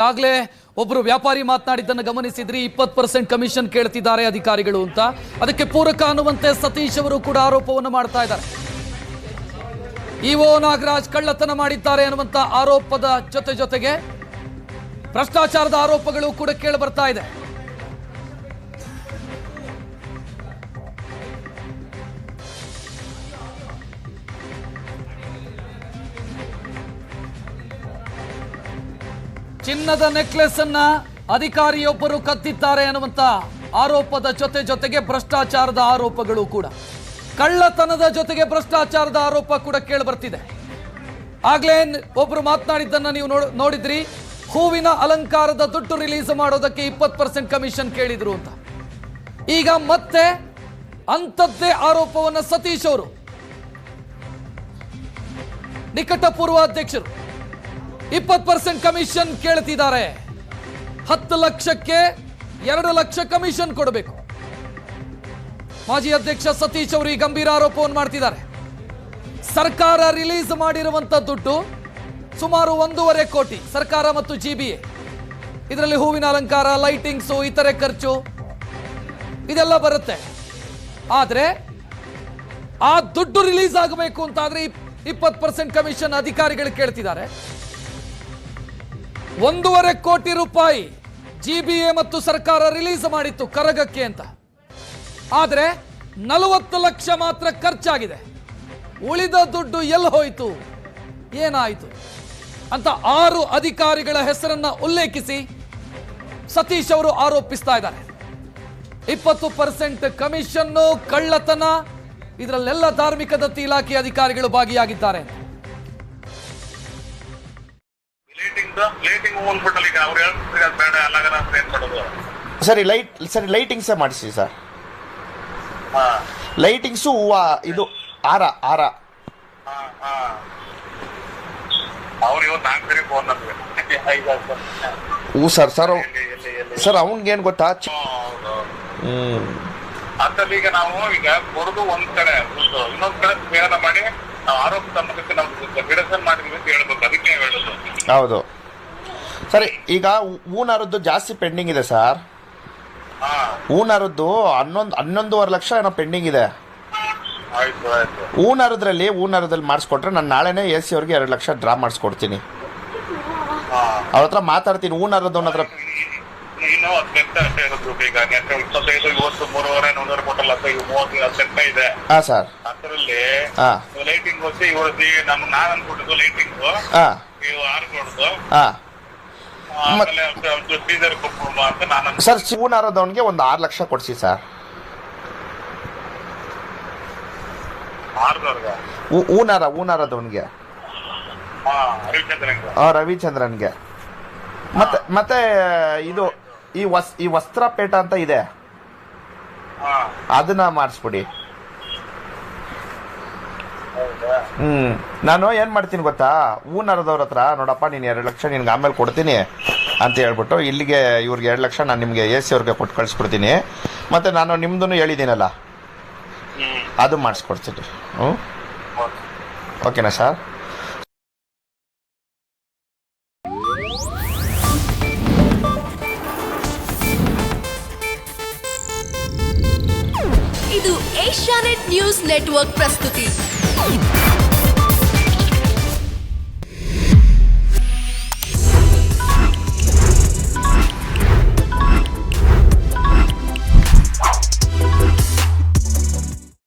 ಆಗ್ಲೇ ಒಬ್ಬರು ವ್ಯಾಪಾರಿ ಮಾತನಾಡಿದ್ದನ್ನು ಗಮನಿಸಿದ್ರಿ. 20% ಕಮಿಷನ್ ಕೇಳ್ತಿದ್ದಾರೆ ಅಧಿಕಾರಿಗಳು ಅಂತ. ಅದಕ್ಕೆ ಪೂರಕ ಅನ್ನುವಂತೆ ಸತೀಶ್ ಅವರು ಕೂಡ ಆರೋಪವನ್ನು ಮಾಡ್ತಾ ಇದ್ದಾರೆ. ಇಒ ನಾಗರಾಜ್ ಕಳ್ಳತನ ಮಾಡಿದ್ದಾರೆ ಅನ್ನುವಂತ ಆರೋಪದ ಜೊತೆಗೆ ಭ್ರಷ್ಟಾಚಾರದ ಆರೋಪಗಳು ಕೂಡ ಕೇಳಿ ಬರ್ತಾ ಇದೆ. ಚಿನ್ನದ ನೆಕ್ಲೆಸ್ ಅನ್ನ ಅಧಿಕಾರಿಯೊಬ್ಬರು ಕದ್ದಿದ್ದಾರೆ ಅನ್ನುವಂತ ಆರೋಪದ ಜೊತೆಗೆ ಭ್ರಷ್ಟಾಚಾರದ ಆರೋಪಗಳು ಕೂಡ, ಕಳ್ಳತನದ ಜೊತೆಗೆ ಭ್ರಷ್ಟಾಚಾರದ ಆರೋಪ ಕೂಡ ಕೇಳಿ ಬರ್ತಿದೆ. ಆಗ್ಲೇ ಒಬ್ರು ಮಾತನಾಡಿದ್ದನ್ನ ನೀವು ನೋಡಿದ್ರಿ. ಹೂವಿನ ಅಲಂಕಾರದ ದುಡ್ಡು ರಿಲೀಸ್ ಮಾಡೋದಕ್ಕೆ 20% ಕಮಿಷನ್ ಕೇಳಿದ್ರು ಅಂತ. ಈಗ ಮತ್ತೆ ಅಂಥದ್ದೇ ಆರೋಪವನ್ನ ಸತೀಶ್ ಅವರು, ನಿಕಟಪೂರ್ವ ಅಧ್ಯಕ್ಷರು, 20% ಕಮಿಷನ್ ಕೇಳ್ತಿದ್ದಾರೆ. 10 ಲಕ್ಷಕ್ಕೆ 2 ಲಕ್ಷ ಕಮಿಷನ್ ಕೊಡಬೇಕು. ಮಾಜಿ ಅಧ್ಯಕ್ಷ ಸತೀಶ್ ಅವರು ಈ ಗಂಭೀರ ಆರೋಪವನ್ನು ಮಾಡ್ತಿದ್ದಾರೆ. ಸರ್ಕಾರ ರಿಲೀಸ್ ಮಾಡಿರುವಂತ ದುಡ್ಡು ಸುಮಾರು 1.5 ಕೋಟಿ, ಸರ್ಕಾರ ಮತ್ತು ಜಿಬಿಎ. ಇದರಲ್ಲಿ ಹೂವಿನ ಅಲಂಕಾರ, ಲೈಟಿಂಗ್ಸು, ಇತರೆ ಖರ್ಚು ಇದೆಲ್ಲ ಬರುತ್ತೆ. ಆದ್ರೆ ಆ ದುಡ್ಡು ರಿಲೀಸ್ ಆಗಬೇಕು ಅಂತಾದ್ರೆ 20% ಕಮಿಷನ್ ಅಧಿಕಾರಿಗಳು ಕೇಳ್ತಿದ್ದಾರೆ. 1.5 ಕೋಟಿ ರೂಪಾಯಿ ಜಿಬಿಎ ಮತ್ತು ಸರ್ಕಾರ ರಿಲೀಸ್ ಮಾಡಿತ್ತು ಕರಗಕ್ಕೆ ಅಂತ. ಆದ್ರೆ 40 ಲಕ್ಷ ಮಾತ್ರ ಖರ್ಚಾಗಿದೆ. ಉಳಿದ ದುಡ್ಡು ಎಲ್ಲಿ ಹೋಯಿತು, ಏನಾಯಿತು ಅಂತ 6 ಅಧಿಕಾರಿಗಳ ಹೆಸರನ್ನ ಉಲ್ಲೇಖಿಸಿ ಸತೀಶ್ ಅವರು ಆರೋಪಿಸ್ತಾ ಇದ್ದಾರೆ. 20% ಕಮಿಷನ್ನು, ಕಳ್ಳತನ, ಇದರಲ್ಲೆಲ್ಲ ಧಾರ್ಮಿಕ ದತ್ತಿ ಇಲಾಖೆ ಅಧಿಕಾರಿಗಳು ಭಾಗಿಯಾಗಿದ್ದಾರೆ. ಸರಿ ಲೈಟಿಂಗ್ಸ್ ಮಾಡಿಸಿ ಸರ್. ಲೈಟಿಂಗ್ಸು ಹೂವ, ಇದು ಹಾರ ಹೂ ಸರ್ ಅವನ್ಗೇನು ಗೊತ್ತಾ? ಅದ್ರಲ್ಲಿ ಈಗ ನಾವು ಕೊಡೋದು ಒಂದ್ ಕಡೆ, ಇನ್ನೊಂದ್ ಕಡೆ ಸ್ನೇಹ ಮಾಡಿ ಆರೋಪ ಸಂಬಂಧಕ್ಕೆ ನಾವು ರಿಡಕ್ಷನ್ ಮಾಡಿದ್ವಿ ಅಂತ ಹೇಳ್ಬೇಕು. ಅದಕ್ಕೆ ಹೇಳೋದು. ಹೌದು ಸರಿ. ಈಗ ಹೂನಾರದ್ದು ಜಾಸ್ತಿ ಪೆಂಡಿಂಗ್ ಇದೆ ಸರ್. ಹೂನಾರದ್ದು 11.5 ಲಕ್ಷ ಏನೋ ಪೆಂಡಿಂಗ್ ಇದೆ. ಹೂನಾರದಲ್ಲಿ ಮಾಡಿಸ್ಕೊಟ್ರೆ ನಾನು ನಾಳೆನೇ AC ಅವ್ರಿಗೆ 2 ಲಕ್ಷ ಡ್ರಾ ಮಾಡಿಸ್ಕೊಡ್ತೀನಿ. ಅವ್ರ ಹತ್ರ ಮಾತಾಡ್ತೀನಿ. ಹೂನಾರದ್ದು ಹತ್ರ ಇನ್ನು 18 ಇರೋದು. ಈಗ 25 ಇವತ್ತು 3.5 100 ಕೊಟ್ಟಲ್ಲ, 30 ಇದೆ. ಹಾಂ ಸರ್. ಅದರಲ್ಲಿ ಲೈಟಿಂಗ್ వచ్చి ಇವರದ್ದು ನಾನು ಅನ್ಕೊಂಡಿದ್ದು ಲೈಟಿಂಗ್ ನೀವು 6 ಕೊಡುದು. ಸರ್ ಹೂನಾರದವನಿಗೆ ಒಂದು 6 ಲಕ್ಷ ಕೊಡ್ಸಿ ಸರ್. ಹೂನಾರದವನಿಗೆ ರವಿಚಂದ್ರನ್ಗೆ. ಮತ್ತೆ ಇದು ಈ ವಸ್ತ್ರಪೇಟ ಅಂತ ಇದೆ, ಅದನ್ನ ಮಾಡಿಸ್ಬಿಡಿ. ನಾನು ಏನ್ ಮಾಡ್ತೀನಿ ಗೊತ್ತಾ, ಹೂನಾರದವ್ರ ಹತ್ರ ನೋಡಪ್ಪ ನೀನು 2 ಲಕ್ಷ ನಿನ್ಗೆ ಆಮೇಲೆ ಕೊಡ್ತೀನಿ ಅಂತ ಹೇಳ್ಬಿಟ್ಟು ಇಲ್ಲಿಗೆ ಇವ್ರಿಗೆ 2 ಲಕ್ಷ ನಾನು ನಿಮ್ಗೆ AC ಅವ್ರಿಗೆ ಕೊಟ್ಟು ಕಳಿಸ್ಬಿಡ್ತೀನಿ. ಮತ್ತೆ ನಾನು ನಿಮ್ದು ಹೇಳಿದ್ದೀನಲ್ಲ, ಅದು ಮಾಡಿಸ್ಕೊಡ್ತೀನಿ. ಓಕೆನಾ ಸರ್? ಇದು ಏಷ್ಯಾನೆಟ್ ನ್ಯೂಸ್ ನೆಟ್ವರ್ಕ್ ಪ್ರಸ್ತುತಿ.